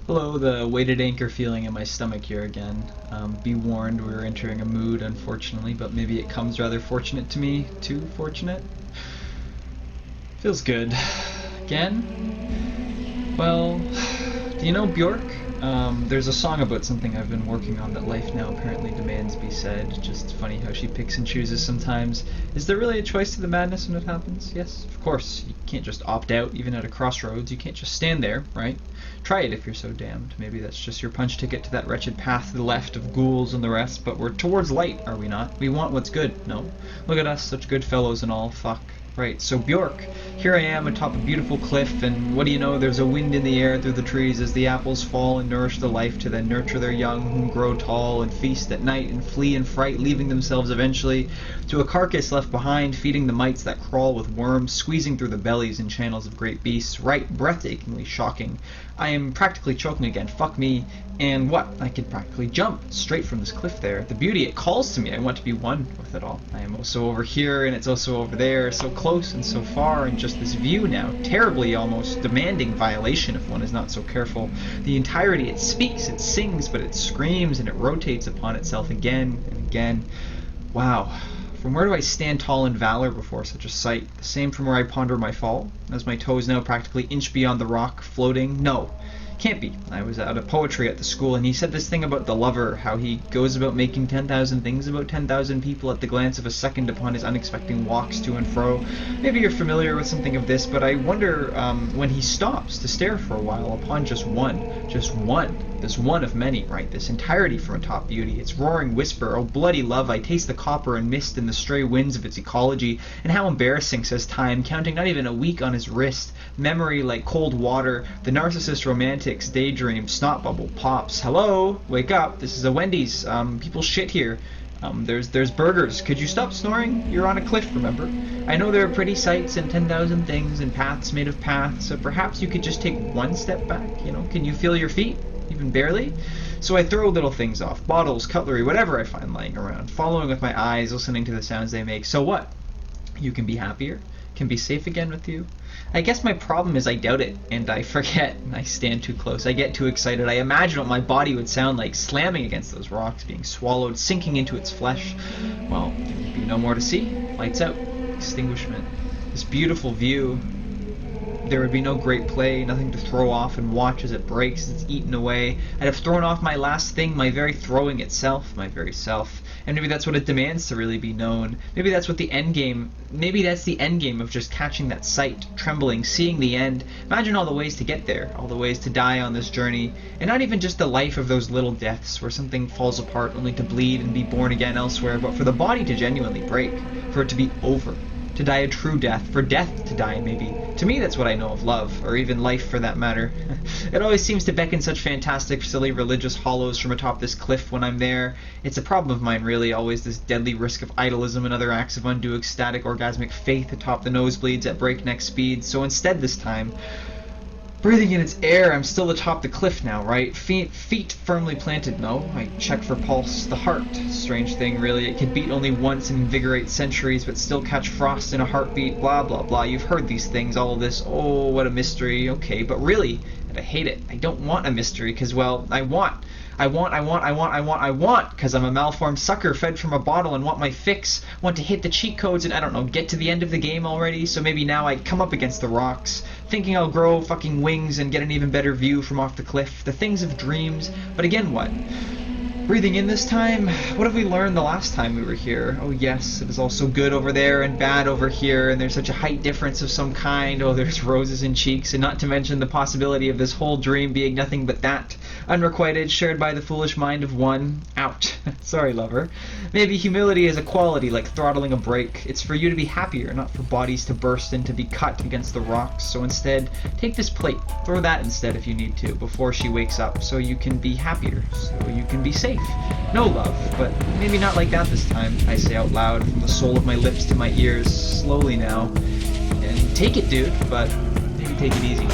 Hello, the weighted anchor feeling in my stomach here again. Be warned, we're entering a mood, unfortunately, but maybe it comes rather fortunate to me. Too fortunate? Feels good. Again? Well, do you know Bjork? There's a song about something I've been working on that life now apparently demands be said. Just funny how she picks and chooses sometimes. Is there really a choice to the madness when it happens? Yes, of course. You can't just opt out, even at a crossroads. You can't just stand there, right? Try it if you're so damned. Maybe that's just your punch ticket to that wretched path to the left of ghouls and the rest, but we're towards light, are we not? We want what's good, no? Look at us, such good fellows and all, fuck. Right, so Bjork, here I am atop a beautiful cliff, and what do you know, there's a wind in the air through the trees as the apples fall and nourish the life to then nurture their young, whom grow tall and feast at night and flee in fright, leaving themselves eventually to a carcass left behind, feeding the mites that crawl with worms, squeezing through the bellies and channels of great beasts. Right, breathtakingly shocking. I am practically choking again, fuck me, and what? I can practically jump straight from this cliff there. The beauty, it calls to me, I want to be one with it all. I am also over here, and it's also over there, so close and so far, and just this view now, terribly almost demanding violation if one is not so careful. The entirety, it speaks, it sings, but it screams, and it rotates upon itself again and again. Wow. From where do I stand tall in valor before such a sight? The same from where I ponder my fall, as my toes now practically inch beyond the rock, floating? No. Can't be. I was out of poetry at the school, and he said this thing about the lover, how he goes about making 10,000 things about 10,000 people at the glance of a second upon his unexpected walks to and fro. Maybe you're familiar with something of this, but I wonder when he stops to stare for a while upon just one, this one of many, right? This entirety from atop beauty, its roaring whisper, oh bloody love, I taste the copper and mist in the stray winds of its ecology, and how embarrassing, says time, counting not even a week on his wrist, memory like cold water, the narcissist romantics, daydream, snot bubble, pops, hello, wake up, this is a Wendy's, people shit here. There's burgers. Could you stop snoring? You're on a cliff, remember? I know there are pretty sights and 10,000 things and paths made of paths, so perhaps you could just take one step back, you know? Can you feel your feet? Even barely? So I throw little things off, bottles, cutlery, whatever I find lying around, following with my eyes, listening to the sounds they make. So what? You can be happier? Can be safe again with you? I guess my problem is I doubt it, and I forget, and I stand too close, I get too excited, I imagine what my body would sound like, slamming against those rocks, being swallowed, sinking into its flesh. Well, there would be no more to see. Lights out. Extinguishment. This beautiful view. There would be no great play, nothing to throw off and watch as it breaks, as it's eaten away. I'd have thrown off my last thing, my very throwing itself, my very self. And maybe that's what it demands to really be known. Maybe that's what the end game, maybe that's the end game of just catching that sight, trembling, seeing the end. Imagine all the ways to get there, all the ways to die on this journey. And not even just the life of those little deaths where something falls apart only to bleed and be born again elsewhere, but for the body to genuinely break, for it to be over. To die a true death, for death to die maybe. To me that's what I know of love, or even life for that matter. It always seems to beckon such fantastic, silly religious hollows from atop this cliff when I'm there. It's a problem of mine really, always this deadly risk of idolism and other acts of undue ecstatic orgasmic faith atop the nosebleeds at breakneck speed. So instead this time, breathing in its air, I'm still atop the cliff now, right? Feet firmly planted, no. I check for pulse. The heart. Strange thing, really. It can beat only once and invigorate centuries, but still catch frost in a heartbeat. Blah, blah, blah. You've heard these things, all of this. Oh, what a mystery. Okay, but really, and I hate it. I don't want a mystery, because, well, I want, because I'm a malformed sucker fed from a bottle and want my fix, want to hit the cheat codes and, I don't know, get to the end of the game already, so maybe now I come up against the rocks, thinking I'll grow fucking wings and get an even better view from off the cliff, the things of dreams, but again what? Breathing in this time? What have we learned the last time we were here? Oh yes, it is all so good over there and bad over here, and there's such a height difference of some kind. Oh, there's roses in cheeks, and not to mention the possibility of this whole dream being nothing but that. Unrequited, shared by the foolish mind of one. Ouch. Sorry, lover. Maybe humility is a quality like throttling a brake. It's for you to be happier, not for bodies to burst and to be cut against the rocks. So instead, take this plate. Throw that instead if you need to, before she wakes up, so you can be happier, so you can be safe. No love, but maybe not like that this time, I say out loud from the sole of my lips to my ears, slowly now. And take it, dude, but maybe take it easy.